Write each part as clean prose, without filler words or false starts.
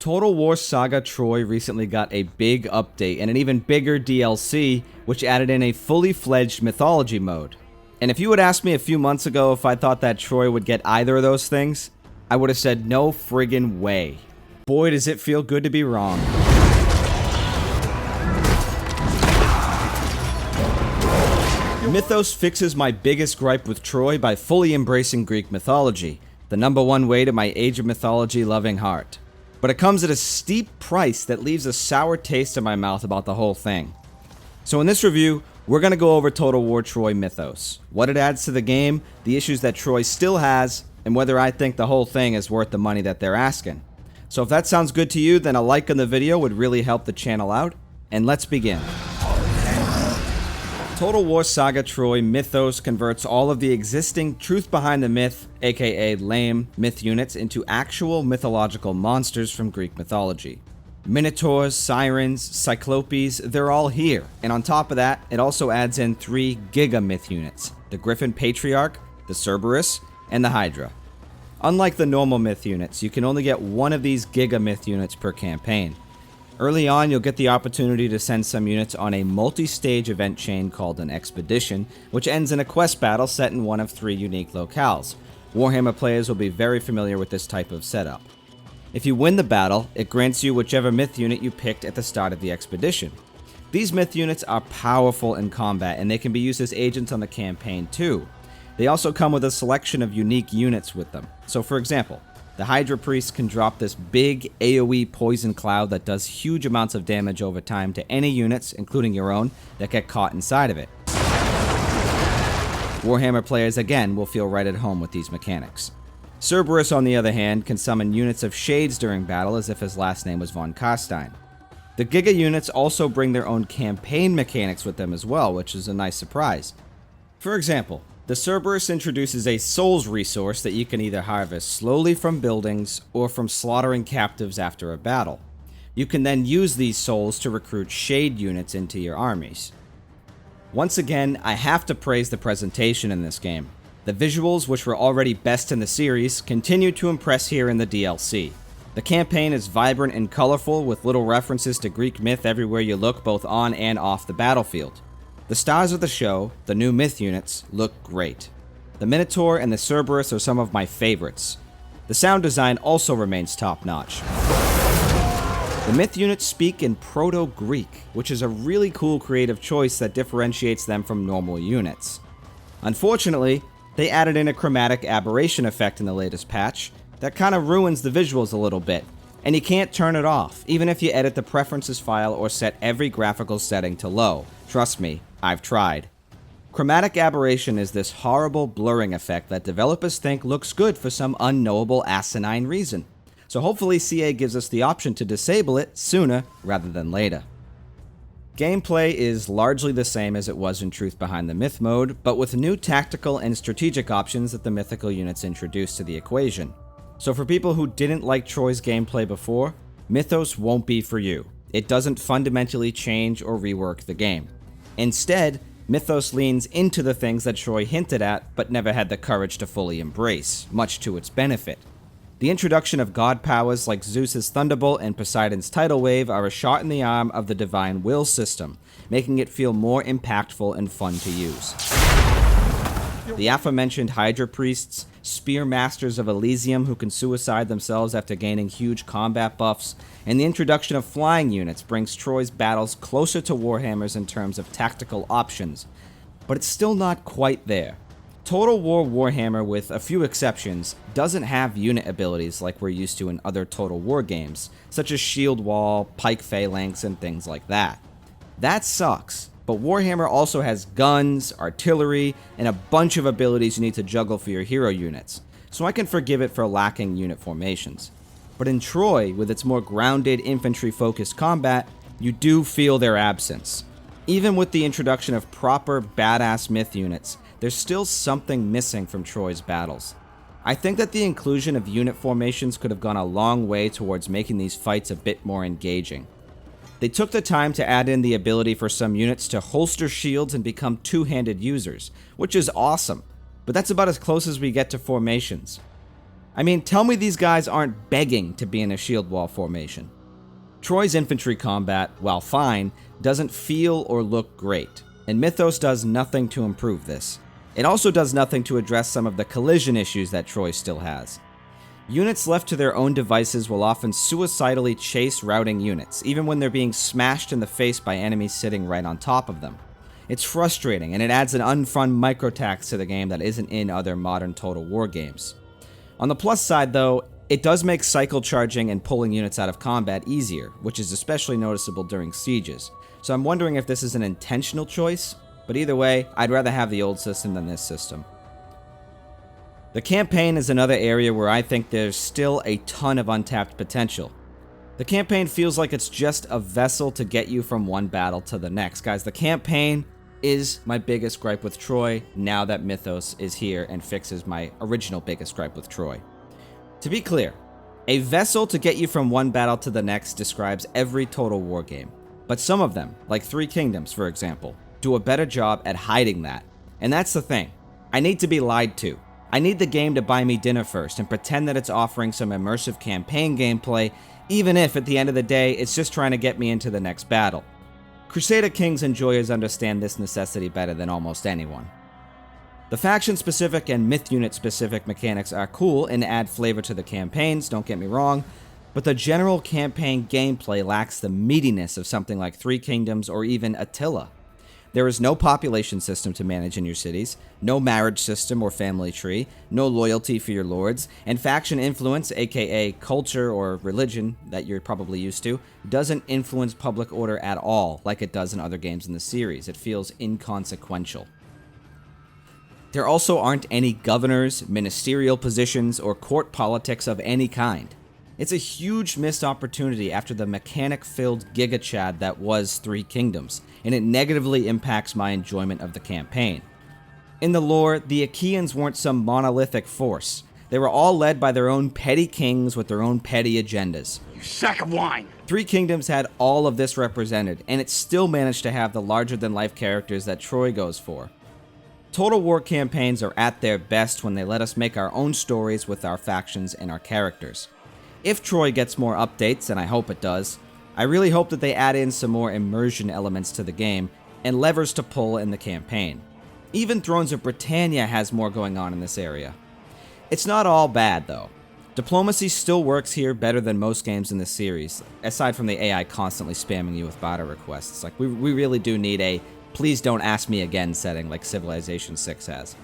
Total War Saga Troy recently got a big update and an even bigger DLC, which added in a fully fledged mythology mode. And if you had asked me a few months ago if I thought that Troy would get either of those things, I would have said no friggin' way. Boy, does it feel good to be wrong. Mythos fixes my biggest gripe with Troy by fully embracing Greek mythology, the #1 way to my Age of Mythology loving heart. But it comes at a steep price that leaves a sour taste in my mouth about the whole thing. So in this review, we're going to go over Total War Troy Mythos, what it adds to the game, the issues that Troy still has, and whether I think the whole thing is worth the money that they're asking. So if that sounds good to you, then a like on the video would really help the channel out, and let's begin. Total War Saga Troy Mythos converts all of the existing truth behind the myth, aka lame, myth units into actual mythological monsters from Greek mythology. Minotaurs, sirens, cyclopes, they're all here, and on top of that, it also adds in 3 giga myth units, the Griffin Patriarch, the Cerberus, and the Hydra. Unlike the normal myth units, you can only get one of these giga myth units per campaign. Early on, you'll get the opportunity to send some units on a multi-stage event chain called an expedition, which ends in a quest battle set in one of 3 unique locales. Warhammer players will be very familiar with this type of setup. If you win the battle, it grants you whichever myth unit you picked at the start of the expedition. These myth units are powerful in combat, and they can be used as agents on the campaign too. They also come with a selection of unique units with them. So for example, the Hydra Priest can drop this big AoE poison cloud that does huge amounts of damage over time to any units, including your own, that get caught inside of it. Warhammer players again will feel right at home with these mechanics. Cerberus, on the other hand, can summon units of shades during battle as if his last name was von Carstein. The Giga units also bring their own campaign mechanics with them as well, which is a nice surprise. For example, the Cerberus introduces a souls resource that you can either harvest slowly from buildings or from slaughtering captives after a battle. You can then use these souls to recruit shade units into your armies. Once again, I have to praise the presentation in this game. The visuals, which were already best in the series, continue to impress here in the DLC. The campaign is vibrant and colorful with little references to Greek myth everywhere you look, both on and off the battlefield. The stars of the show, the new myth units, look great. The Minotaur and the Cerberus are some of my favorites. The sound design also remains top-notch. The myth units speak in Proto-Greek, which is a really cool creative choice that differentiates them from normal units. Unfortunately, they added in a chromatic aberration effect in the latest patch that kind of ruins the visuals a little bit, and you can't turn it off, even if you edit the preferences file or set every graphical setting to low. Trust me, I've tried. Chromatic aberration is this horrible blurring effect that developers think looks good for some unknowable asinine reason. So hopefully CA gives us the option to disable it sooner rather than later. Gameplay is largely the same as it was in Truth Behind the Myth mode, but with new tactical and strategic options that the mythical units introduced to the equation. So for people who didn't like Troy's gameplay before, Mythos won't be for you. It doesn't fundamentally change or rework the game. Instead, Mythos leans into the things that Troy hinted at but never had the courage to fully embrace, much to its benefit. The introduction of god powers like Zeus's Thunderbolt and Poseidon's Tidal Wave are a shot in the arm of the Divine Will system, making it feel more impactful and fun to use. The aforementioned Hydra Priests, Spear Masters of Elysium who can suicide themselves after gaining huge combat buffs, and the introduction of flying units brings Troy's battles closer to Warhammer's in terms of tactical options, but it's still not quite there. Total War Warhammer, with a few exceptions, doesn't have unit abilities like we're used to in other Total War games, such as Shield Wall, Pike Phalanx, and things like that. That sucks. But Warhammer also has guns, artillery, and a bunch of abilities you need to juggle for your hero units, so I can forgive it for lacking unit formations. But in Troy, with its more grounded infantry-focused combat, you do feel their absence. Even with the introduction of proper badass myth units, there's still something missing from Troy's battles. I think that the inclusion of unit formations could have gone a long way towards making these fights a bit more engaging. They took the time to add in the ability for some units to holster shields and become two-handed users, which is awesome, but that's about as close as we get to formations. I mean, tell me these guys aren't begging to be in a shield wall formation. Troy's infantry combat, while fine, doesn't feel or look great, and Mythos does nothing to improve this. It also does nothing to address some of the collision issues that Troy still has. Units left to their own devices will often suicidally chase routing units, even when they're being smashed in the face by enemies sitting right on top of them. It's frustrating, and it adds an unfun microtax to the game that isn't in other modern Total War games. On the plus side, though, it does make cycle charging and pulling units out of combat easier, which is especially noticeable during sieges. So I'm wondering if this is an intentional choice, but either way, I'd rather have the old system than this system. The campaign is another area where I think there's still a ton of untapped potential. The campaign feels like it's just a vessel to get you from one battle to the next. Guys, the campaign is my biggest gripe with Troy now that Mythos is here and fixes my original biggest gripe with Troy. To be clear, a vessel to get you from one battle to the next describes every Total War game, but some of them, like Three Kingdoms for example, do a better job at hiding that. And that's the thing. I need to be lied to. I need the game to buy me dinner first and pretend that it's offering some immersive campaign gameplay, even if at the end of the day it's just trying to get me into the next battle. Crusader Kings enjoyers understand this necessity better than almost anyone. The faction-specific and myth unit-specific mechanics are cool and add flavor to the campaigns, don't get me wrong, but the general campaign gameplay lacks the meatiness of something like Three Kingdoms or even Attila. There is no population system to manage in your cities, no marriage system or family tree, no loyalty for your lords, and faction influence, aka culture or religion that you're probably used to, doesn't influence public order at all like it does in other games in the series. It feels inconsequential. There also aren't any governors, ministerial positions, or court politics of any kind. It's a huge missed opportunity after the mechanic-filled giga-chad that was Three Kingdoms, and it negatively impacts my enjoyment of the campaign. In the lore, the Achaeans weren't some monolithic force. They were all led by their own petty kings with their own petty agendas. You sack of wine! Three Kingdoms had all of this represented, and it still managed to have the larger-than-life characters that Troy goes for. Total War campaigns are at their best when they let us make our own stories with our factions and our characters. If Troy gets more updates, and I hope it does, I really hope that they add in some more immersion elements to the game and levers to pull in the campaign. Even Thrones of Britannia has more going on in this area. It's not all bad though. Diplomacy still works here better than most games in this series, aside from the AI constantly spamming you with barter requests. Like, we really do need a please don't ask me again setting like Civilization 6 has.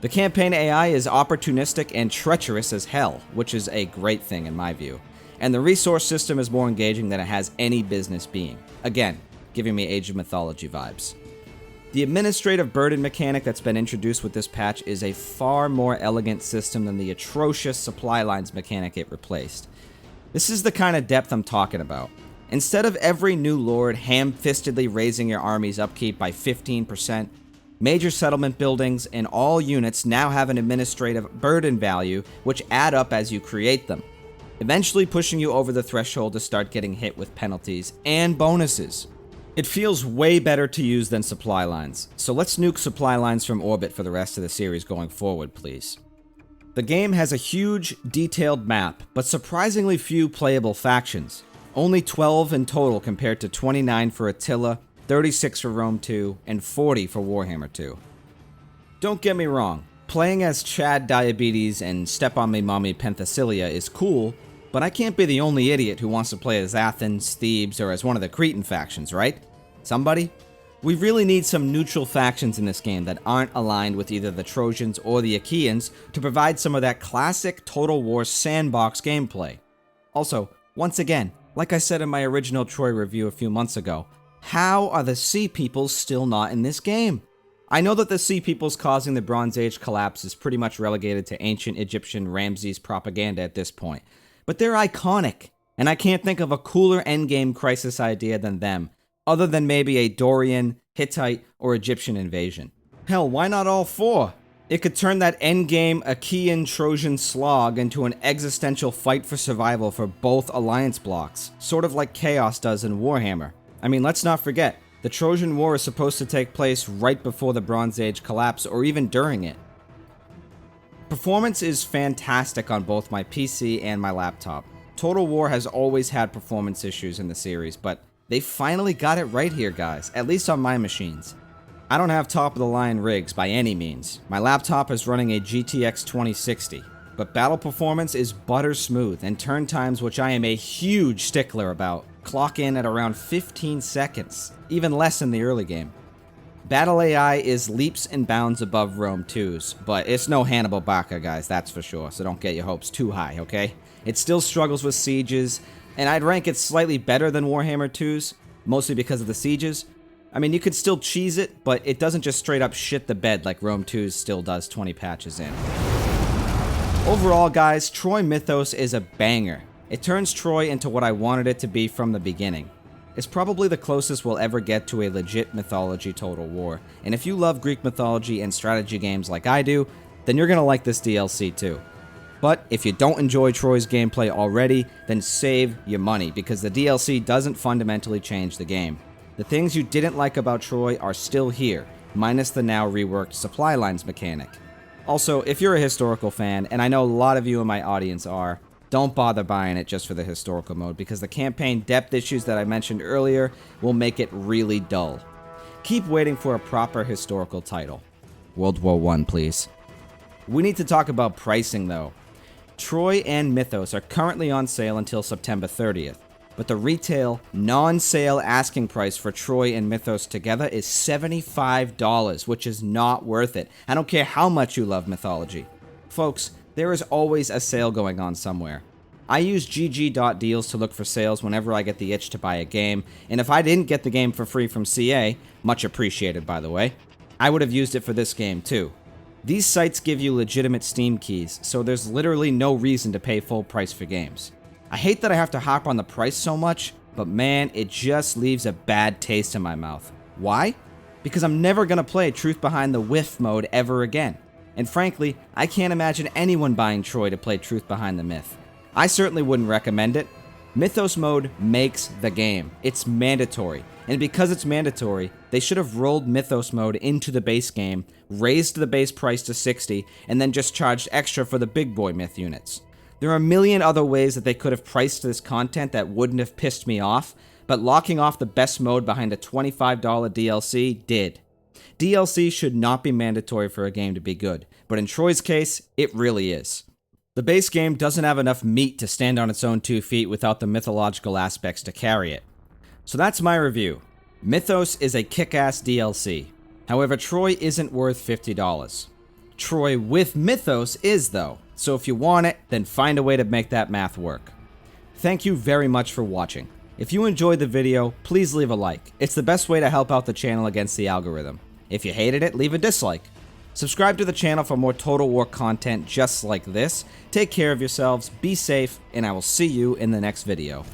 The campaign AI is opportunistic and treacherous as hell, which is a great thing in my view. And the resource system is more engaging than it has any business being. Again, giving me Age of Mythology vibes. The administrative burden mechanic that's been introduced with this patch is a far more elegant system than the atrocious supply lines mechanic it replaced. This is the kind of depth I'm talking about. Instead of every new lord ham-fistedly raising your army's upkeep by 15%, major settlement buildings and all units now have an administrative burden value which add up as you create them, eventually pushing you over the threshold to start getting hit with penalties and bonuses. It feels way better to use than supply lines, so let's nuke supply lines from orbit for the rest of the series going forward, please. The game has a huge, detailed map, but surprisingly few playable factions. Only 12 in total compared to 29 for Attila, 36 for Rome 2, and 40 for Warhammer 2. Don't get me wrong, playing as Chad Diabetes and Step On Me Mommy Penthesilea is cool, but I can't be the only idiot who wants to play as Athens, Thebes, or as one of the Cretan factions, right? Somebody? We really need some neutral factions in this game that aren't aligned with either the Trojans or the Achaeans to provide some of that classic Total War sandbox gameplay. Also, once again, like I said in my original Troy review a few months ago, how are the Sea Peoples still not in this game? I know that the Sea Peoples causing the Bronze Age collapse is pretty much relegated to ancient Egyptian Ramses propaganda at this point, but they're iconic, and I can't think of a cooler endgame crisis idea than them, other than maybe a Dorian, Hittite, or Egyptian invasion. Hell, why not all four? It could turn that endgame Achaean-Trojan slog into an existential fight for survival for both alliance blocks, sort of like Chaos does in Warhammer. I mean, let's not forget, the Trojan War is supposed to take place right before the Bronze Age collapse, or even during it. Performance is fantastic on both my PC and my laptop. Total War has always had performance issues in the series, but they finally got it right here, guys, at least on my machines. I don't have top-of-the-line rigs by any means. My laptop is running a GTX 2060, but battle performance is butter smooth, and turn times, which I am a huge stickler about, clock in at around 15 seconds, even less in the early game. Battle AI is leaps and bounds above Rome 2's, but it's no Hannibal Barca, guys, that's for sure, so don't get your hopes too high, okay? It still struggles with sieges, and I'd rank it slightly better than Warhammer 2's, mostly because of the sieges. I mean, you could still cheese it, but it doesn't just straight up shit the bed like Rome 2's still does 20 patches in. Overall, guys, Troy Mythos is a banger. It turns Troy into what I wanted it to be from the beginning. It's probably the closest we'll ever get to a legit mythology Total War, and if you love Greek mythology and strategy games like I do, then you're gonna like this DLC too. But if you don't enjoy Troy's gameplay already, then save your money, because the DLC doesn't fundamentally change the game. The things you didn't like about Troy are still here, minus the now reworked supply lines mechanic. Also, if you're a historical fan, and I know a lot of you in my audience are, don't bother buying it just for the historical mode, because the campaign depth issues that I mentioned earlier will make it really dull. Keep waiting for a proper historical title. World War I, please. We need to talk about pricing though. Troy and Mythos are currently on sale until September 30th, but the retail, non-sale asking price for Troy and Mythos together is $75, which is not worth it. I don't care how much you love mythology. Folks, there is always a sale going on somewhere. I use gg.deals to look for sales whenever I get the itch to buy a game, and if I didn't get the game for free from CA, much appreciated by the way, I would have used it for this game too. These sites give you legitimate Steam keys, so there's literally no reason to pay full price for games. I hate that I have to harp on the price so much, but man, it just leaves a bad taste in my mouth. Why? Because I'm never gonna play Truth Behind the Whiff mode ever again. And frankly, I can't imagine anyone buying Troy to play Truth Behind the Myth. I certainly wouldn't recommend it. Mythos mode makes the game. It's mandatory. And because it's mandatory, they should have rolled Mythos mode into the base game, raised the base price to 60, and then just charged extra for the big boy myth units. There are a million other ways that they could have priced this content that wouldn't have pissed me off, but locking off the best mode behind a $25 DLC did. DLC should not be mandatory for a game to be good, but in Troy's case, it really is. The base game doesn't have enough meat to stand on its own 2 feet without the mythological aspects to carry it. So that's my review. Mythos is a kick-ass DLC. However, Troy isn't worth $50. Troy with Mythos is though, so if you want it, then find a way to make that math work. Thank you very much for watching. If you enjoyed the video, please leave a like. It's the best way to help out the channel against the algorithm. If you hated it, leave a dislike. Subscribe to the channel for more Total War content just like this. Take care of yourselves, be safe, and I will see you in the next video.